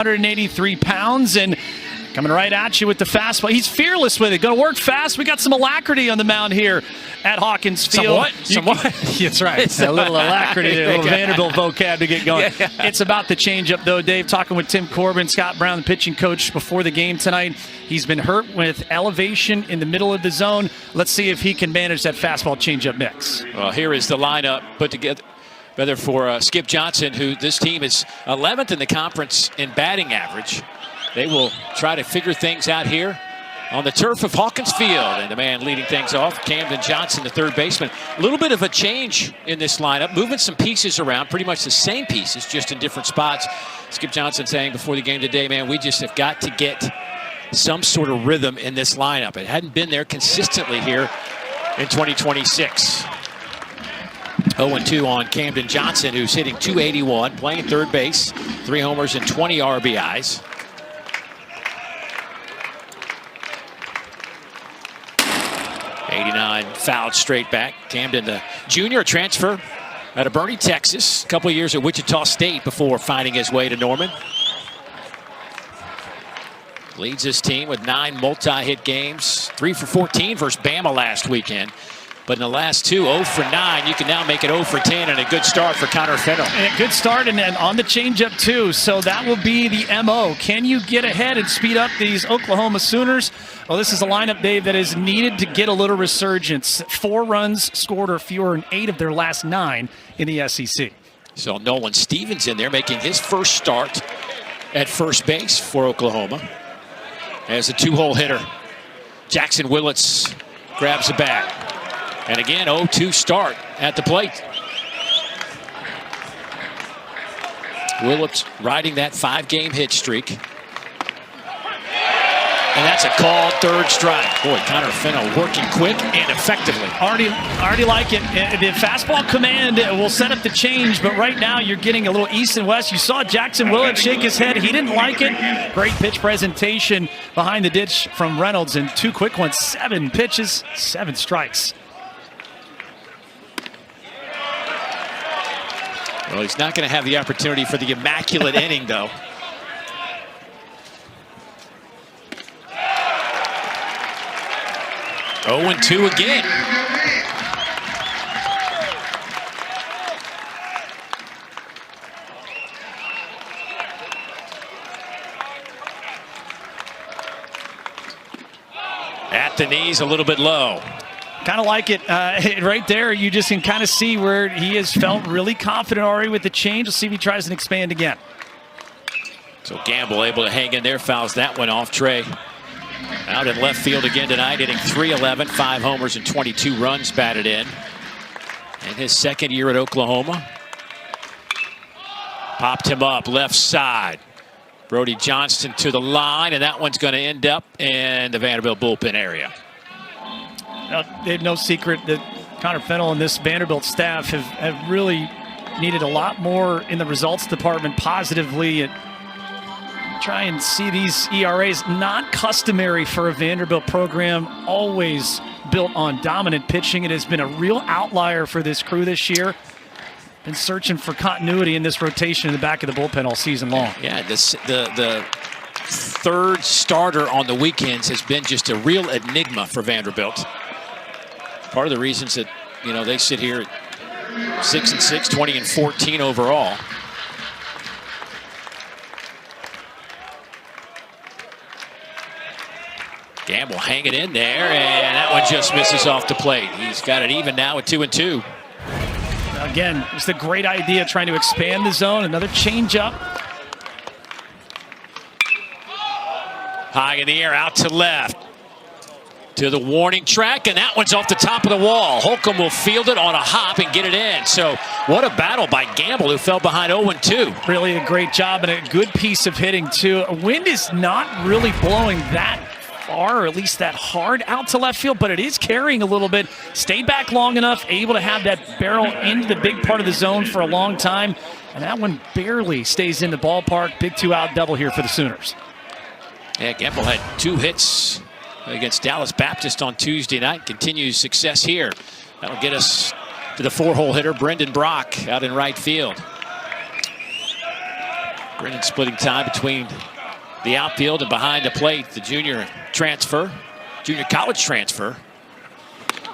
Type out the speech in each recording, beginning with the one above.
183 pounds and coming right at you with the fastball. He's fearless with it. Going to work fast. We got some alacrity on the mound here at Hawkins Field. Somewhat. That's right. It's a little alacrity, a little Vanderbilt vocab to get going. Yeah. It's about the changeup, though, Dave. Talking with Tim Corbin, Scott Brown, the pitching coach, before the game tonight. He's been hurt with elevation in the middle of the zone. Let's see if he can manage that fastball changeup mix. Well, here is the lineup put together for Skip Johnson, who this team is 11th in the conference in batting average. They will try to figure things out here on the turf of Hawkins Field. And the man leading things off, Camden Johnson, the third baseman. A little bit of a change in this lineup, moving some pieces around, pretty much the same pieces, just in different spots. Skip Johnson saying before the game today, man, we just have got to get some sort of rhythm in this lineup. It hadn't been there consistently here in 2026. 0-2 on Camden Johnson, who's hitting .281, playing third base, 3 homers and 20 RBIs. '89 fouled straight back. Camden, the junior transfer out of Bernie, Texas. A couple of years at Wichita State before finding his way to Norman. Leads his team with 9 multi-hit games. 3 for 14 versus Bama last weekend. But in the last 2, 0 for 9. You can now make it 0 for 10 and a good start for Connor Fennell. And a good start and then on the changeup too. So that will be the MO. Can you get ahead and speed up these Oklahoma Sooners? Well, this is a lineup, Dave, that is needed to get a little resurgence. 4 runs scored or fewer in 8 of their last 9 in the SEC. So Nolan Stevens in there making his first start at first base for Oklahoma. As a 2-hole hitter, Jackson Willits grabs the bat. And again, 0-2 start at the plate. Willits riding that 5-game hit streak. And that's a called third strike. Boy, Connor Fennell working quick and effectively. Already like it. The fastball command will set up the change, but right now you're getting a little east and west. You saw Jackson Willits shake his head. He didn't like it. Great pitch presentation behind the ditch from Reynolds, and 2 quick ones. 7 pitches, 7 strikes. Well, he's not going to have the opportunity for the immaculate inning, though. Oh, and 2 again. At the knees, a little bit low. Kind of like it right there. You just can kind of see where he has felt really confident already with the change. Let's see if he tries and expand again. So Gamble able to hang in there, fouls that one off. Trey out in left field again tonight, hitting .311, 5 homers and 22 runs batted in his second year at Oklahoma. Popped him up left side. Brody Johnston to the line, and that one's going to end up in the Vanderbilt bullpen area. They have no secret that Connor Fennell and this Vanderbilt staff have really needed a lot more in the results department positively. And try and see these ERAs, not customary for a Vanderbilt program, always built on dominant pitching. It has been a real outlier for this crew this year. Been searching for continuity in this rotation in the back of the bullpen all season long. Yeah, the third starter on the weekends has been just a real enigma for Vanderbilt. Part of the reasons that, you know, they sit here at 6-6, 20-14 overall. Gamble hanging in there, and that one just misses off the plate. He's got it even now at 2-2. Again, it's a great idea trying to expand the zone. Another changeup. High in the air, out to left. To the warning track, and that one's off the top of the wall. Holcomb will field it on a hop and get it in. So what a battle by Gamble, who fell behind 0-2. Really a great job and a good piece of hitting too. Wind is not really blowing that far, or at least that hard out to left field, but it is carrying a little bit. Stayed back long enough, able to have that barrel into the big part of the zone for a long time. And that one barely stays in the ballpark. Big 2-out double here for the Sooners. Yeah, Gamble had 2 hits against Dallas Baptist on Tuesday night. Continues success here. That'll get us to the 4-hole hitter, Brendan Brock, out in right field. Brennan splitting time between the outfield and behind the plate. The junior college transfer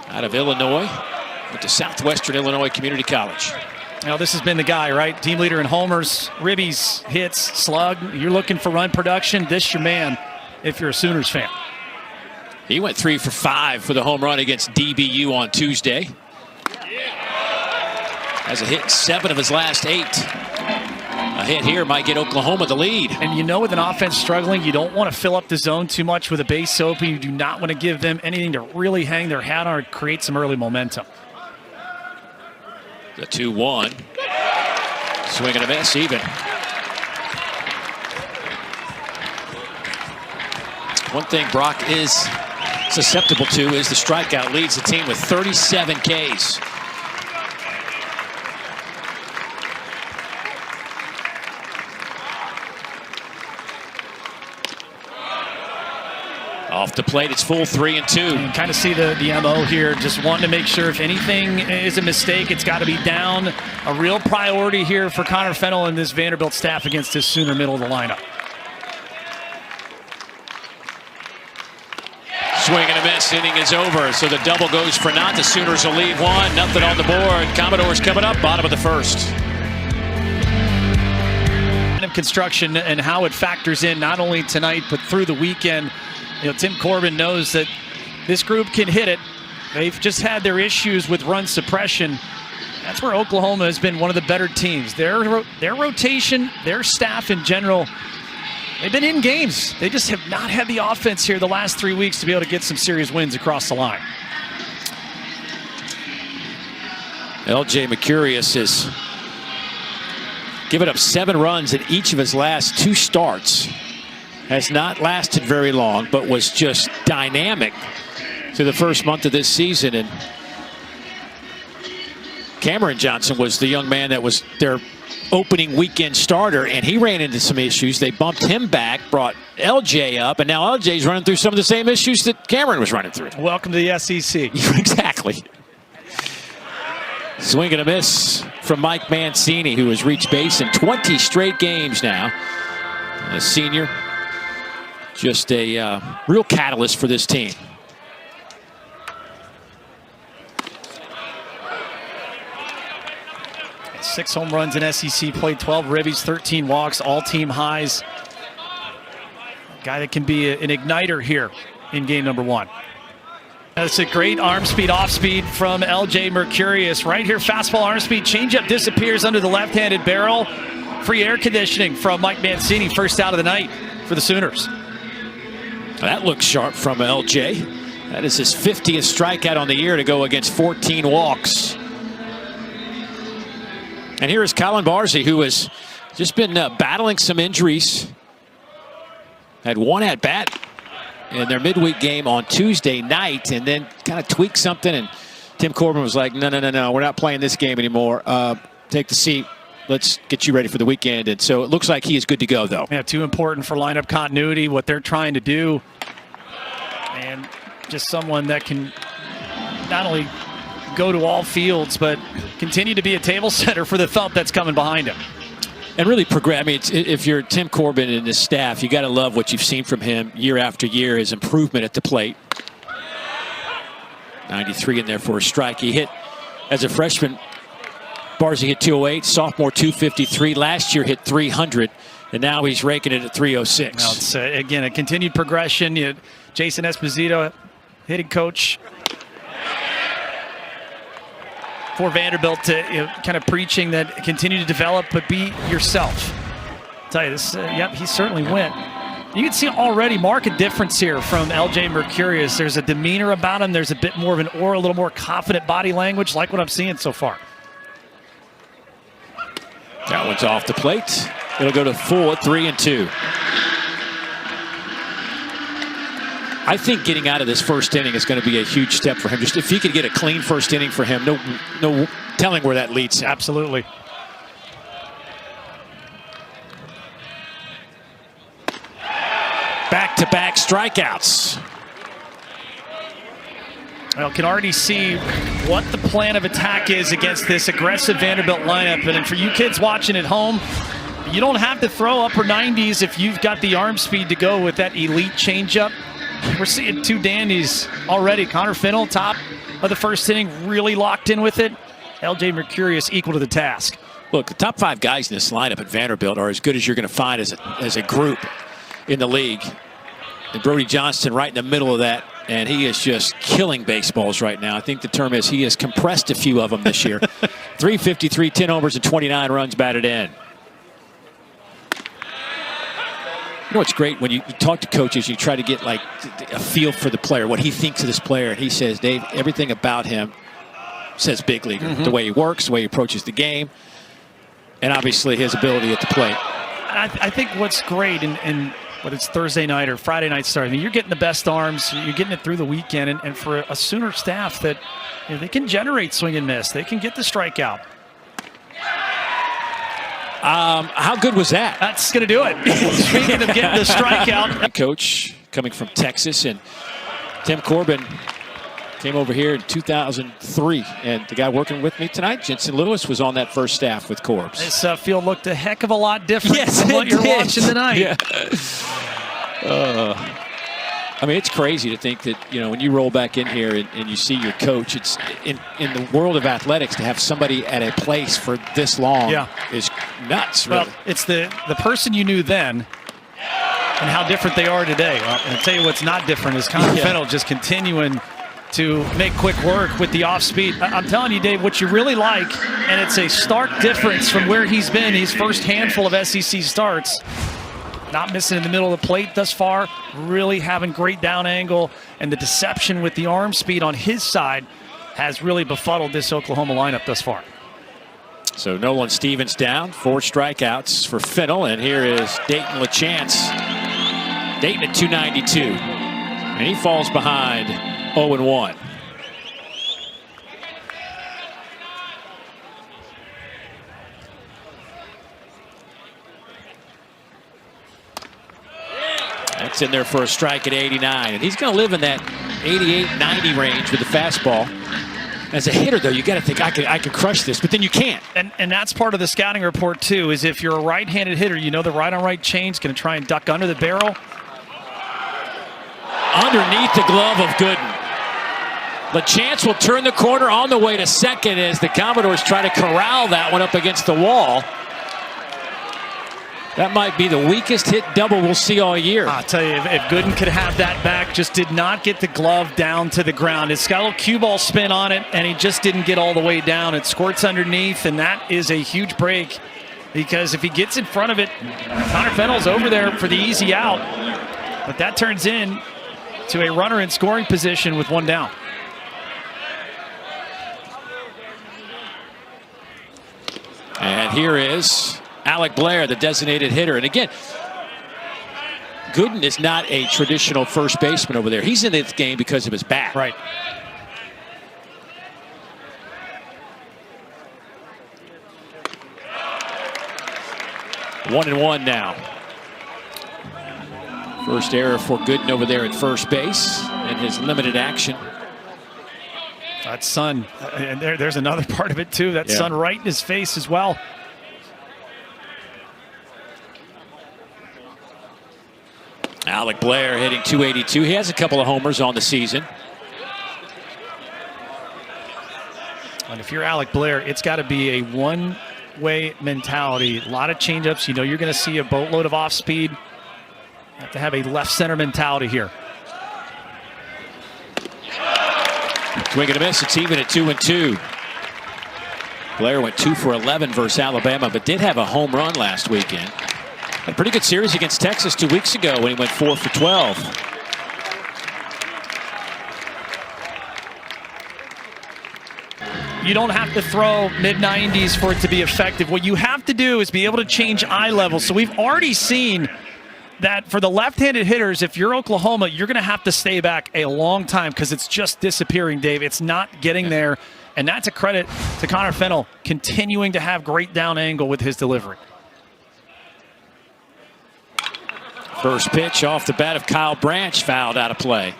out of Illinois, went to Southwestern Illinois Community College. Now this has been the guy, right? Team leader in homers, ribbies, hits, slug. You're looking for run production. This your man if you're a Sooners fan. He went 3 for 5 with a home run against DBU on Tuesday. Has a hit in 7 of his last 8. A hit here might get Oklahoma the lead. And you know, with an offense struggling, you don't want to fill up the zone too much with a base open. You do not want to give them anything to really hang their hat on or create some early momentum. The 2-1. Swing and a miss even. One thing Brock is susceptible to is the strikeout. Leads the team with 37 Ks. Off the plate, it's full 3-2. You can kind of see the MO here, just wanting to make sure if anything is a mistake, it's got to be down. A real priority here for Connor Fennell and this Vanderbilt staff against this Sooner middle of the lineup. Swing and a miss, inning is over, so the double goes for naught. The Sooners will leave one, nothing on the board. Commodores coming up, bottom of the first. Construction and how it factors in not only tonight but through the weekend. You know, Tim Corbin knows that this group can hit it. They've just had their issues with run suppression. That's where Oklahoma has been one of the better teams. Their rotation, their staff in general, they've been in games. They just have not had the offense here the last 3 weeks to be able to get some serious wins across the line. L.J. Mercurius has given up 7 runs in each of his last 2 starts. Has not lasted very long, but was just dynamic through the first month of this season. And Cameron Johnson was the young man that was their opening weekend starter, and he ran into some issues. They bumped him back, brought LJ up, and now LJ's running through some of the same issues that Cameron was running through. Welcome to the SEC. Exactly. Swing and a miss from Mike Mancini, who has reached base in 20 straight games now. A senior. Just a real catalyst for this team. Six home runs in SEC play, 12 ribbies, 13 walks, all team highs. A guy that can be an igniter here in game number 1. That's a great arm speed, off speed from L.J. Mercurius. Right here, fastball, arm speed, changeup disappears under the left-handed barrel. Free air conditioning from Mike Mancini, first out of the night for the Sooners. That looks sharp from L.J. That is his 50th strikeout on the year to go against 14 walks. And here is Colin Barzey, who has just been battling some injuries. Had 1 at-bat in their midweek game on Tuesday night, and then kind of tweaked something, and Tim Corbin was like, no, we're not playing this game anymore. Take the seat. Let's get you ready for the weekend. And so it looks like he is good to go, though. Yeah, too important for lineup continuity, what they're trying to do. And just someone that can not only go to all fields, but continue to be a table setter for the thump that's coming behind him. And really progress. I mean, if you're Tim Corbin and his staff, you got to love what you've seen from him year after year, his improvement at the plate. 93 in there for a strike. He hit as a freshman. Barzey hit 208, sophomore 253. Last year hit 300, and now he's raking it at 306. Now it's, again, a continued progression. Jason Esposito, hitting coach for Vanderbilt, kind of preaching that continue to develop, but be yourself. I'll tell you this, yep, he certainly went. You can see already marked difference here from L.J. Mercurius. There's a demeanor about him. There's a bit more of an aura, a little more confident body language, like what I'm seeing so far. That one's off the plate. It'll go to full at 3-2. I think getting out of this first inning is going to be a huge step for him. Just if he could get a clean first inning for him, no telling where that leads him. Absolutely. Back-to-back strikeouts. Well, can already see what the plan of attack is against this aggressive Vanderbilt lineup. And for you kids watching at home, You don't have to throw upper 90s if you've got the arm speed to go with that elite changeup. We're seeing two dandies already. Connor Fennell, top of the first inning, really locked in with it. LJ Mercurius equal to the task. Look, the top 5 guys in this lineup at Vanderbilt are as good as you're going to find as a group in the league. And Brody Johnston right in the middle of that, and he is just killing baseballs right now. I think the term is he has compressed a few of them this year. 353, 10 homers, and 29 runs batted in. You know what's great when you talk to coaches, you try to get like a feel for the player, what he thinks of this player. And he says, Dave, everything about him says big leaguer. The way he works, the way he approaches the game, and obviously his ability at the plate. I think what's great, and whether it's Thursday night or Friday night start, I mean, you're getting the best arms, you're getting it through the weekend, and for a Sooner staff that they can generate swing and miss, they can get the strikeout. How good was that? That's going to do it. Speaking of getting the strikeout. Coach coming from Texas, and Tim Corbin came over here in 2003. And the guy working with me tonight, Jensen Lewis, was on that first staff with Corbs. This field looked a heck of a lot different from what you're watching tonight. Yeah. I mean, it's crazy to think that, when you roll back in here and you see your coach, it's in the world of athletics to have somebody at a place for this long is nuts, really. Well, it's the person you knew then and how different they are today. Well, I'll tell you what's not different is Connor Fennell just continuing to make quick work with the off speed. I'm telling you, Dave, what you really like, and it's a stark difference from where he's been his first handful of SEC starts. Not missing in the middle of the plate thus far, really having great down angle, and the deception with the arm speed on his side has really befuddled this Oklahoma lineup thus far. So Nolan Stevens down, 4 strikeouts for Fennell, and here is Dayton LaChance. Dayton at 292, and he falls behind 0-1. That's in there for a strike at 89. And he's going to live in that 88-90 range with the fastball. As a hitter, though, you got to think, I could crush this, but then you can't. And that's part of the scouting report, too, is if you're a right-handed hitter, the right-on-right change going to try and duck under the barrel. Underneath the glove of Gooden. LaChance will turn the corner on the way to second as the Commodores try to corral that one up against the wall. That might be the weakest hit double we'll see all year. I'll tell you, if Gooden could have that back, just did not get the glove down to the ground. It's got a little cue ball spin on it, and he just didn't get all the way down. It squirts underneath, and that is a huge break because if he gets in front of it, Connor Fennell's over there for the easy out. But that turns in to a runner in scoring position with one down. And here is Alec Blair, the designated hitter. And again, Gooden is not a traditional first baseman over there. He's in this game because of his bat. Right. One and one now. First error for Gooden over there at first base and his limited action. That sun, and there's another part of it too. That sun right in his face as well. Alec Blair hitting 282. He has a couple of homers on the season. And if you're Alec Blair, it's got to be a one-way mentality. A lot of changeups. You're going to see a boatload of off speed. You have to have a left center mentality here. Swing and a miss. It's even at 2-2. Blair went 2 for 11 versus Alabama, but did have a home run last weekend. A pretty good series against Texas 2 weeks ago when he went 4 for 12. You don't have to throw mid-90s for it to be effective. What you have to do is be able to change eye level. So we've already seen that for the left-handed hitters, if you're Oklahoma, you're going to have to stay back a long time because it's just disappearing, Dave. It's not getting there. And that's a credit to Connor Fennell continuing to have great down angle with his delivery. First pitch off the bat of Kyle Branch, fouled out of play.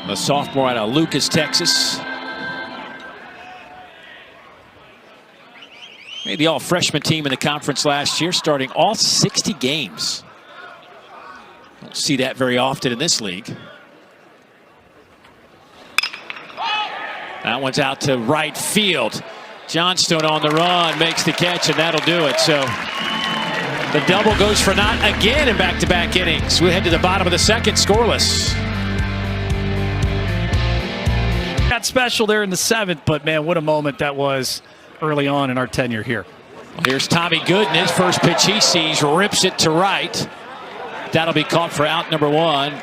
A sophomore out of Lucas, Texas. Made the all-freshman team in the conference last year, starting all 60 games. Don't see that very often in this league. That one's out to right field. Johnstone on the run, makes the catch, and that'll do it. So the double goes for naught again in back-to-back innings. We head to the bottom of the second, scoreless. Got special there in the 7th, but man, what a moment that was early on in our tenure here. Here's Tommy Gooden. His first pitch he sees, rips it to right. That'll be caught for out number 1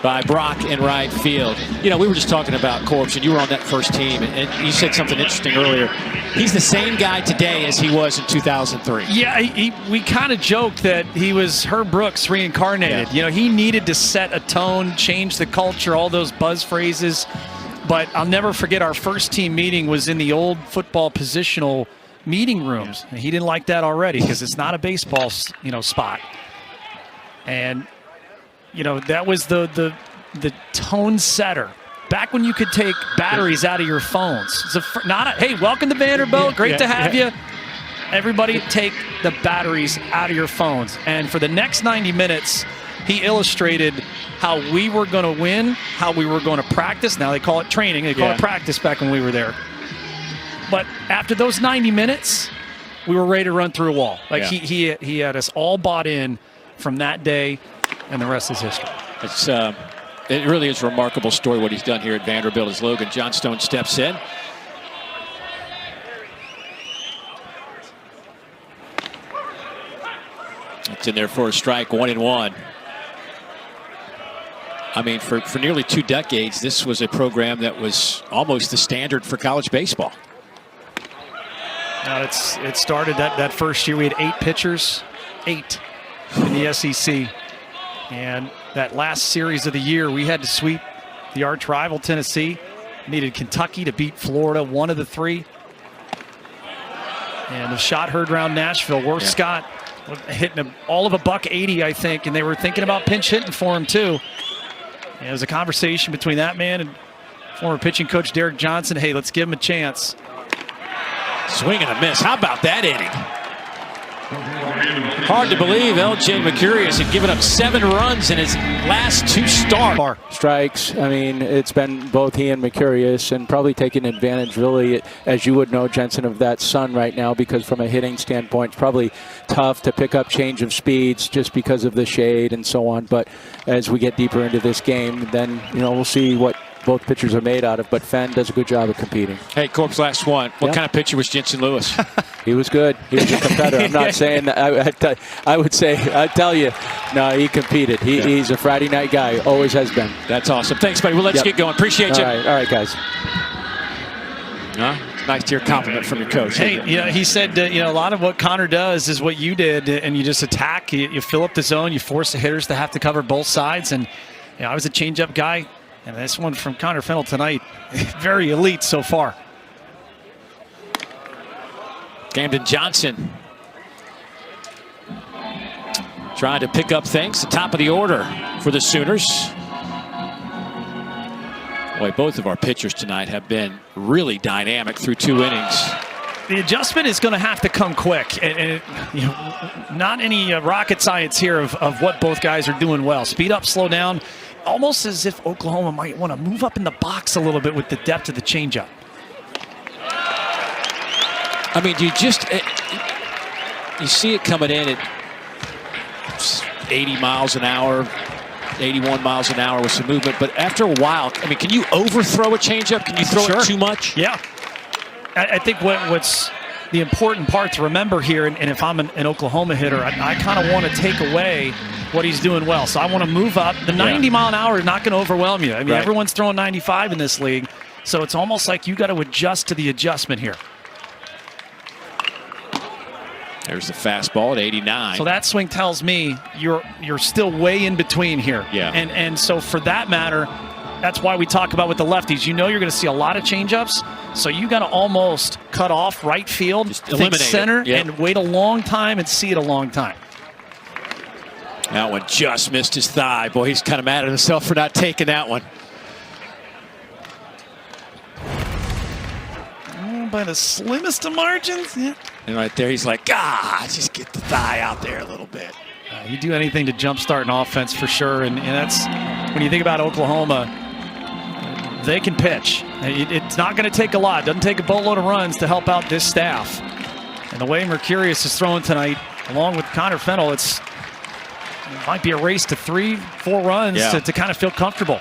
by Brock in right field. You know, we were just talking about Corpse, and you were on that first team, and you said something interesting earlier. He's the same guy today as he was in 2003. Yeah, we kind of joked that he was Herb Brooks reincarnated. Yeah. You know, he needed to set a tone, change the culture, all those buzz phrases. But I'll never forget our first team meeting was in the old football positional meeting rooms. And he didn't like that already because it's not a baseball, you know, spot. And you know, that was the tone setter. Back when you could take batteries out of your phones. It's hey, welcome to Vanderbilt. Great to have you. Everybody take the batteries out of your phones. And for the next 90 minutes, he illustrated how we were going to win, how we were going to practice. Now they call it training. They call it practice back when we were there. But after those 90 minutes, we were ready to run through a wall. Like he had us all bought in from that day. And the rest is history. It really is a remarkable story what he's done here at Vanderbilt as Logan Johnstone steps in. It's in there for a strike, 1-1. I mean, for nearly 2 decades, this was a program that was almost the standard for college baseball. Now it started that first year. We had 8 pitchers, 8 in the SEC. And that last series of the year, we had to sweep the arch rival Tennessee. Needed Kentucky to beat Florida, 1 of the 3. And the shot heard around Nashville. Worth Scott hitting all of $180, I think, and they were thinking about pinch hitting for him too. And it was a conversation between that man and former pitching coach Derek Johnson. Hey, let's give him a chance. Swing and a miss. How about that inning? Hard to believe LJ Mercurius had given up 7 runs in his last 2 starts. Strikes. I mean, it's been both he and Mercurius, and probably taking advantage, really, as you would know, Jensen, of that sun right now, because from a hitting standpoint, it's probably tough to pick up change of speeds just because of the shade and so on. But as we get deeper into this game, then, you know, we'll see what both pitchers are made out of, but Fenn does a good job of competing. Hey, Corpse, last one. What kind of pitcher was Jensen Lewis? He was good. He was a competitor. I'm not saying that. I would say, I'd tell you, no, he competed. He's a Friday night guy. Always has been. That's awesome. Thanks, buddy. Well, let's get going. Appreciate you. All right, guys. It's nice to hear a compliment from your coach. Hey, he said, a lot of what Connor does is what you did, and you just attack. You fill up the zone. You force the hitters to have to cover both sides. And I was a changeup guy. And this one from Connor Fennell tonight, very elite so far. Camden Johnson trying to pick up things. The top of the order for the Sooners. Boy, both of our pitchers tonight have been really dynamic through 2 innings. The adjustment is going to have to come quick. And not any rocket science here of what both guys are doing well. Speed up, slow down. Almost as if Oklahoma might want to move up in the box a little bit with the depth of the changeup. I mean, you see it coming in at 80 miles an hour, 81 miles an hour with some movement. But after a while, I mean, can you overthrow a changeup? Can you throw it too much? Yeah. I think what's the important part to remember here, and if I'm an Oklahoma hitter, I kind of want to take away what he's doing well. So I want to move up. The 90 mile an hour is not going to overwhelm you. I mean, everyone's throwing 95 in this league. So it's almost like you got to adjust to the adjustment here. There's the fastball at 89. So that swing tells me you're still way in between here. Yeah. And so for that matter, that's why we talk about with the lefties. You know you're going to see a lot of changeups. So you got to almost cut off right field, just think center, and wait a long time and see it a long time. That one just missed his thigh. Boy, he's kind of mad at himself for not taking that one. By the slimmest of margins. Yeah. And right there, he's like, just get the thigh out there a little bit. You do anything to jumpstart an offense for sure. And that's when you think about Oklahoma, they can pitch. It's not going to take a lot. It doesn't take a boatload of runs to help out this staff. And the way Mercurius is throwing tonight, along with Connor Fennell, it might be a race to 3-4 runs to kind of feel comfortable.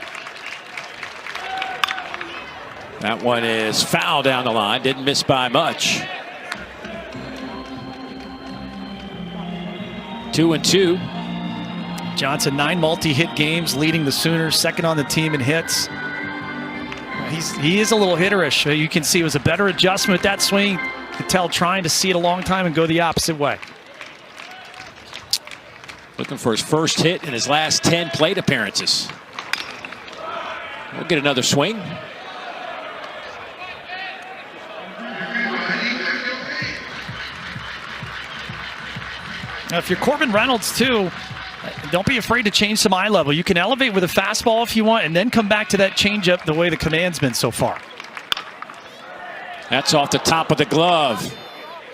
That one is foul down the line. Didn't miss by much. 2-2. Johnson, 9 multi-hit games, leading the Sooners, second on the team in hits. He is a little hitterish. You can see it was a better adjustment with that swing. You could tell trying to see it a long time and go the opposite way. Looking for his first hit in his last 10 plate appearances. We'll get another swing. Now, if you're Corbin Reynolds, too, don't be afraid to change some eye level. You can elevate with a fastball if you want and then come back to that changeup the way the command's been so far. That's off the top of the glove.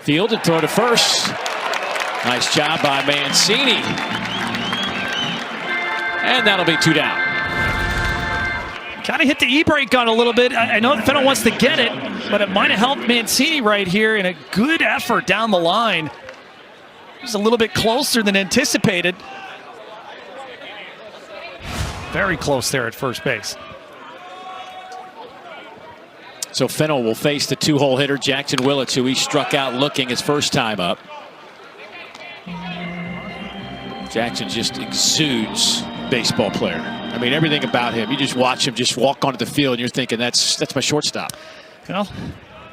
Field and throw to first. Nice job by Mancini. And that'll be 2 down. Kind of hit the e-brake on a little bit. I know Fennell wants to get it, but it might have helped Mancini right here in a good effort down the line. It was a little bit closer than anticipated. Very close there at first base. So Fennell will face the 2-hole hitter, Jackson Willits, who he struck out looking his first time up. Jackson just exudes baseball player. I mean, everything about him. You just watch him just walk onto the field and you're thinking, that's my shortstop. Well,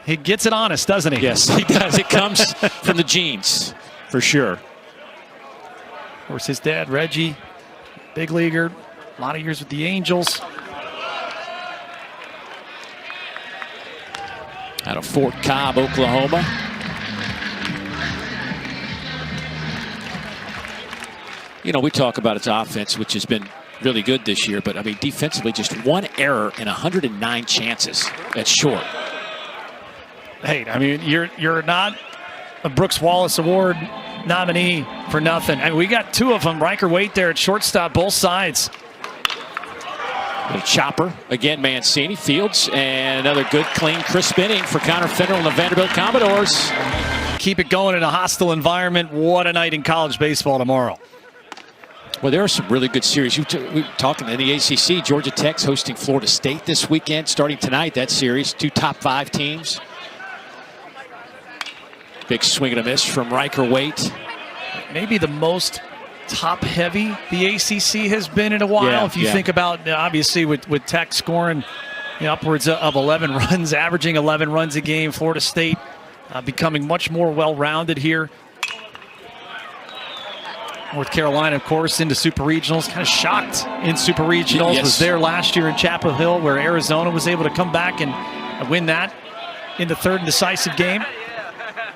he gets it honest, doesn't he? Yes, he does. It comes from the genes, for sure. Of course, his dad, Reggie, big leaguer, a lot of years with the Angels. Out of Fort Cobb, Oklahoma. You know, we talk about its offense, which has been really good this year, but I mean, defensively, just 1 error in 109 chances. That's short. Hey, I mean, you're not a Brooks Wallace Award nominee for nothing. I mean, we got 2 of them. Riker Waite there at shortstop, both sides. Little chopper. Again, Mancini, Fields, and another good, clean, crisp inning for Connor Fennell and the Vanderbilt Commodores. Keep it going in a hostile environment. What a night in college baseball tomorrow. Well, there are some really good series. We're talking in the ACC. Georgia Tech's hosting Florida State this weekend, starting tonight, that series. 2 top 5 teams. Big swing and a miss from Riker Waite. Maybe the most top-heavy the ACC has been in a while. If you think about, obviously, with Tech scoring upwards of 11 runs, averaging 11 runs a game. Florida State becoming much more well-rounded here. North Carolina, of course, into Super Regionals. Kind of shocked in Super Regionals. Was there last year in Chapel Hill, where Arizona was able to come back and win that in the 3rd and decisive game.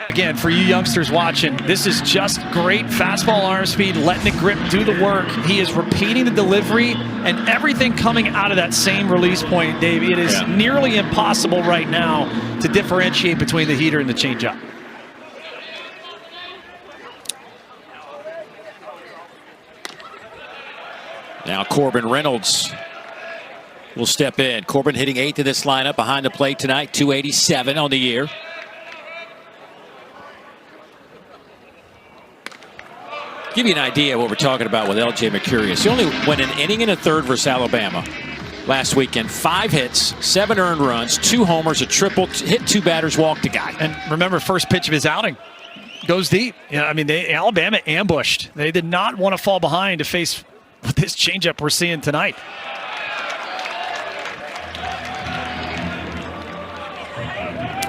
Again, for you youngsters watching, this is just great fastball arm speed, letting it grip, do the work. He is repeating the delivery and everything coming out of that same release point, Dave. It is nearly impossible right now to differentiate between the heater and the changeup. Now Corbin Reynolds will step in. Corbin hitting 8th in this lineup behind the plate tonight, 287 on the year. Give you an idea of what we're talking about with L.J. Mercurius. He only went an inning and a third versus Alabama last weekend. 5 hits, 7 earned runs, 2 homers, a triple, hit 2 batters, walked a guy. And remember, first pitch of his outing goes deep. I mean, Alabama ambushed. They did not want to fall behind to face this changeup we're seeing tonight.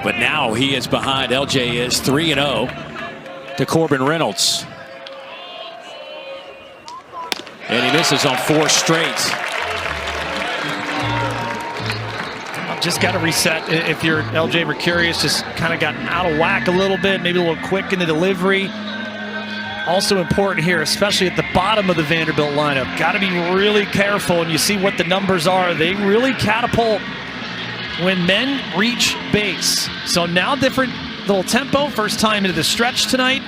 But now he is behind. L.J. is 3-0 to Corbin Reynolds. And he misses on 4 straight. Just got to reset. If you're L.J. Mercurius, just kind of gotten out of whack a little bit, maybe a little quick in the delivery. Also important here, especially at the bottom of the Vanderbilt lineup. Got to be really careful, and you see what the numbers are. They really catapult when men reach base. So now different little tempo. First time into the stretch tonight.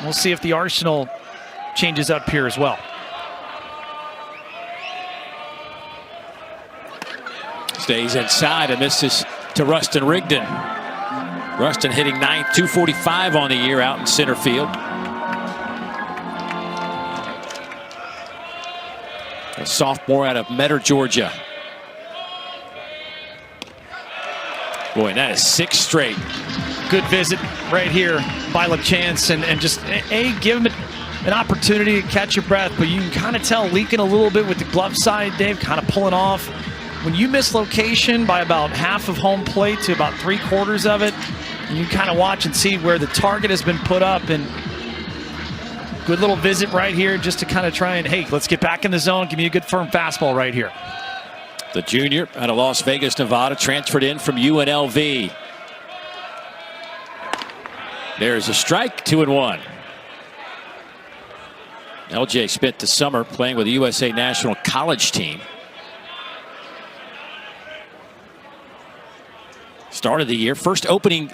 We'll see if the arsenal changes up here as well. Stays inside and misses to Rustin Rigdon. Rustin hitting ninth, 245 on the year out in center field. A sophomore out of Metter, Georgia. Boy, and that is 6 straight. Good visit right here by LaChance, and just give him an opportunity to catch your breath, but you can kind of tell leaking a little bit with the glove side, Dave, kind of pulling off. When you miss location by about half of home plate to about 3/4 of it, and you kind of watch and see where the target has been put up, and good little visit right here just to kind of try and, hey, let's get back in the zone, give me a good firm fastball right here. The junior out of Las Vegas, Nevada, transferred in from UNLV. There's a strike, 2-1. LJ spent the summer playing with the USA National College team. Started the year, first opening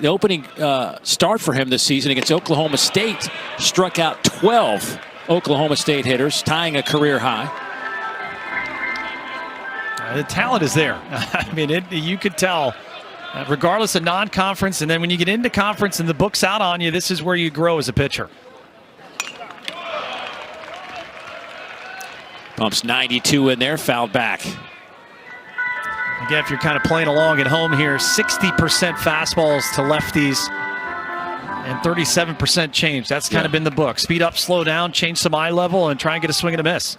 start for him this season against Oklahoma State. Struck out 12 Oklahoma State hitters, tying a career high. The talent is there. I mean, you could tell, regardless of non-conference, and then when you get into conference and the book's out on you, this is where you grow as a pitcher. Pumps 92 in there, fouled back. Again, if you're kind of playing along at home here, 60% fastballs to lefties and 37% change. That's kind of been the book. Speed up, slow down, change some eye level, and try and get a swing and a miss.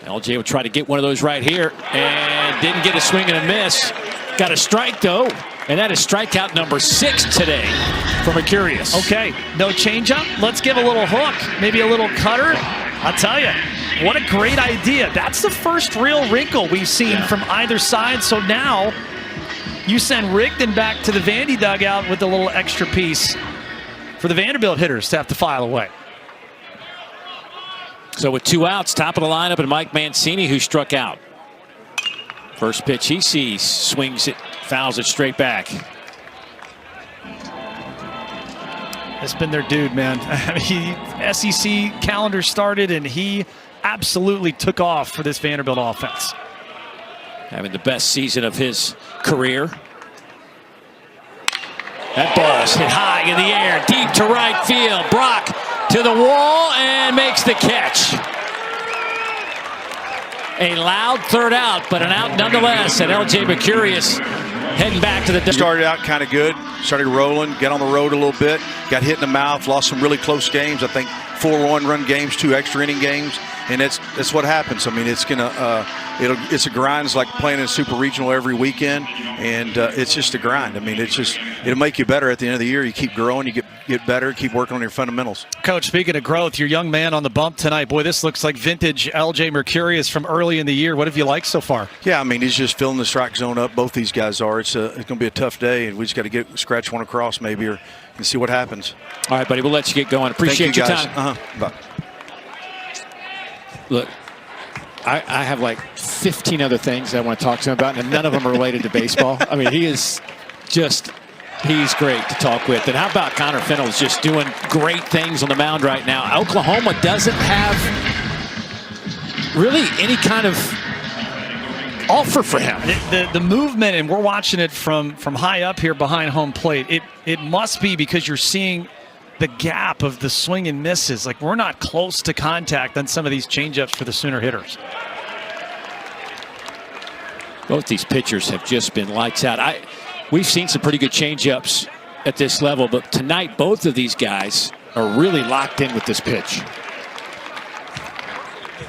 LJ will try to get one of those right here, and didn't get a swing and a miss. Got a strike, though, and that is strikeout number 6 today for Mercurius. Okay, no changeup. Let's give a little hook, maybe a little cutter. I'll tell you, what a great idea. That's the first real wrinkle we've seen from either side. So now you send Rigdon back to the Vandy dugout with a little extra piece for the Vanderbilt hitters to have to file away. So with 2 outs, top of the lineup, and Mike Mancini, who struck out. First pitch he sees, swings it, fouls it straight back. It's been their dude, man. I mean, SEC calendar started, and he absolutely took off for this Vanderbilt offense. Having the best season of his career. That ball's hit high in the air, deep to right field. Brock to the wall and makes the catch. A loud third out, but an out nonetheless. And LJ Mercurius heading back to the... Started out kind of good, started rolling, got on the road a little bit, got hit in the mouth, lost some really close games. I think 4 one-run games, 2 extra inning games, and that's what happens. I mean, it's it's a grind. It's like playing in a super regional every weekend, and it's just a grind. I mean, it'll make you better at the end of the year. You keep growing, you get better, keep working on your fundamentals. Coach, speaking of growth, your young man on the bump tonight, boy, this looks like vintage LJ Mercurius from early in the year. What have you liked so far? Yeah, I mean, he's just filling the strike zone up. Both these guys are. It's going to be a tough day, and we just got to scratch one across maybe, and see what happens. All right, buddy, we'll let you get going. Appreciate your time. Bye. Look, I have like 15 other things I want to talk to him about, and none of them are related to baseball. I mean, he's great to talk with. And how about Connor Fennell's just doing great things on the mound right now. Oklahoma doesn't have really any kind of offer for him. The movement, and we're watching it from high up here behind home plate. It must be because you're seeing the gap of the swing and misses. Like, we're not close to contact on some of these changeups for the Sooner hitters. Both these pitchers have just been lights out. We've seen some pretty good changeups at this level, but tonight both of these guys are really locked in with this pitch.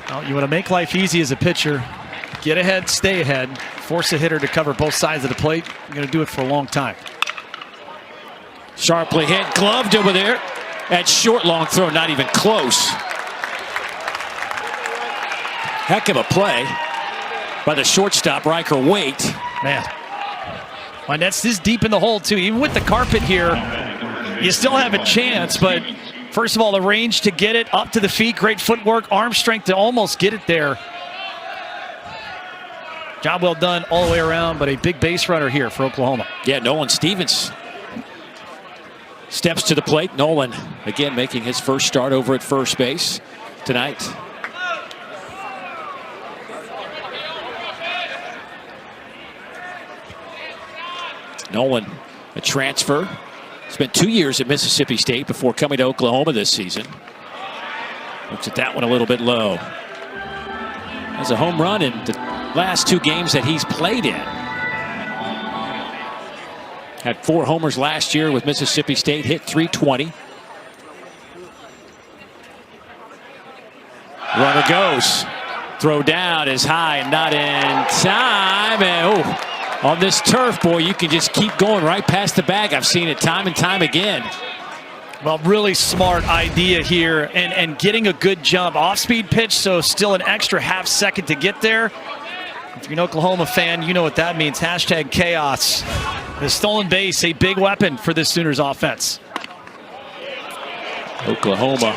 Well, you want to make life easy as a pitcher. Get ahead, stay ahead, force a hitter to cover both sides of the plate. You're going to do it for a long time. Sharply hit, gloved over there. At short, long throw, not even close. Heck of a play by the shortstop, Riker Waite. Man, my net's this deep in the hole, too. Even with the carpet here, you still have a chance, but first of all, the range to get it up to the feet, great footwork, arm strength to almost get it there. Job well done all the way around, but a big base runner here for Oklahoma. Yeah, Nolan Stevens steps to the plate. Nolan again making his first start over at first base tonight. Nolan, a transfer. Spent 2 years at Mississippi State before coming to Oklahoma this season. Looks at that one a little bit low. Has a home run in the last 2 games that he's played in. Had 4 homers last year with Mississippi State, hit .320. Runner goes. Throw down is high and not in time. And on this turf, boy, you can just keep going right past the bag. I've seen it time and time again. Well, really smart idea here, and getting a good jump. Off-speed pitch, so still an extra half second to get there. If you're an Oklahoma fan, you know what that means. Hashtag chaos. The stolen base, a big weapon for this Sooners offense. Oklahoma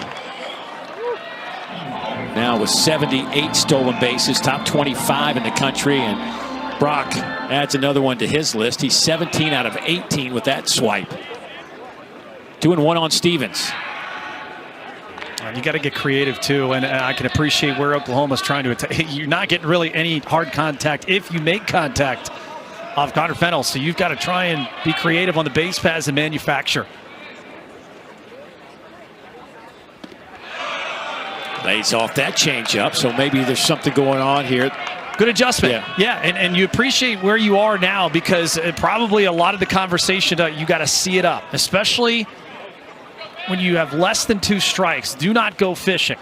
now with 78 stolen bases, top 25 in the country, and Brock adds another one to his list. He's 17 out of 18 with that swipe. 2-1 on Stevens. You got to get creative too, and I can appreciate where Oklahoma's trying to attack. You're not getting really any hard contact if you make contact off Connor Fennell, so you've got to try and be creative on the base paths and manufacture. Lays off that changeup, so maybe there's something going on here. Good adjustment. Yeah, and you appreciate where you are now, because probably a lot of the conversation, you got to see it up, especially when you have less than 2 strikes. Do not go fishing.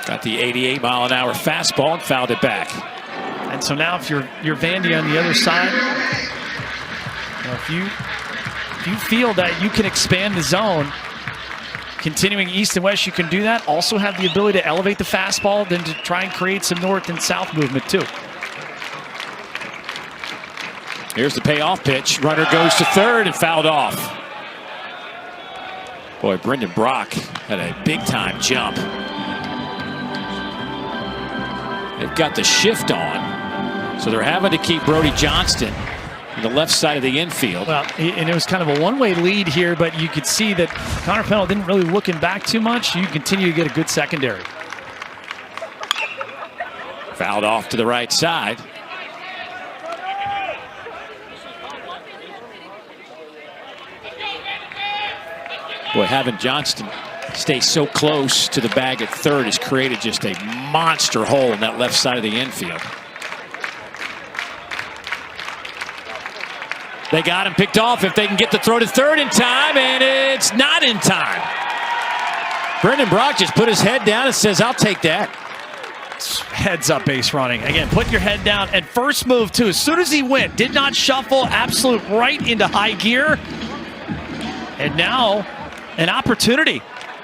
Got the 88-mile-an-hour fastball and fouled it back. And so now if you're Vandy on the other side, if you feel that you can expand the zone, continuing east and west, you can do that. Also have the ability to elevate the fastball, then to try and create some north and south movement too. Here's the payoff pitch. Runner goes to third and fouled off. Boy, Brendan Brock had a big-time jump. They've got the shift on, so they're having to keep Brody Johnston on the left side of the infield. Well, and it was kind of a one-way lead here, but you could see that Connor Fennell didn't really look him back too much. You continue to get a good secondary. Fouled off to the right side. Boy, having Johnston stay so close to the bag at third has created just a monster hole in that left side of the infield. They got him picked off if they can get the throw to third in time, and it's not in time. Brendan Brock just put his head down and says, I'll take that. Heads up base running. Again, put your head down, and first move too. As soon as he went, did not shuffle, absolute right into high gear. And now an opportunity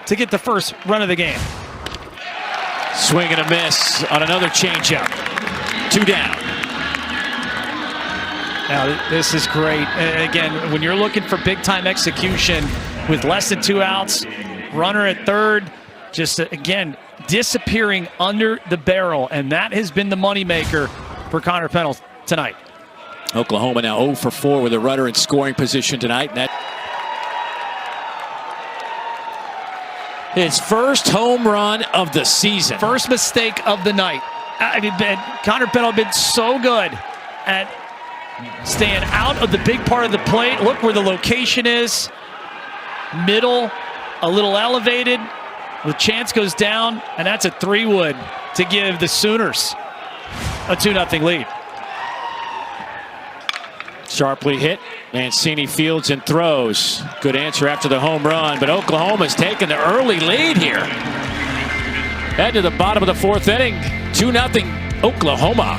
to get the first run of the game. Swing and a miss on another changeup. 2 down. Now, this is great. Again, when you're looking for big-time execution with less than 2 outs, runner at third, just, again, disappearing under the barrel, and that has been the moneymaker for Connor Fennell tonight. Oklahoma now 0 for 4 with a runner in scoring position tonight. And that his first home run of the season. First mistake of the night. I mean, Connor Fennell has been so good at staying out of the big part of the plate. Look where the location is. Middle, a little elevated. The chance goes down, and that's a 3-wood to give the Sooners a 2-0 lead. Sharply hit. Mancini fields and throws. Good answer after the home run, but Oklahoma's taken the early lead here. Head to the bottom of the 4th inning. 2-0 Oklahoma.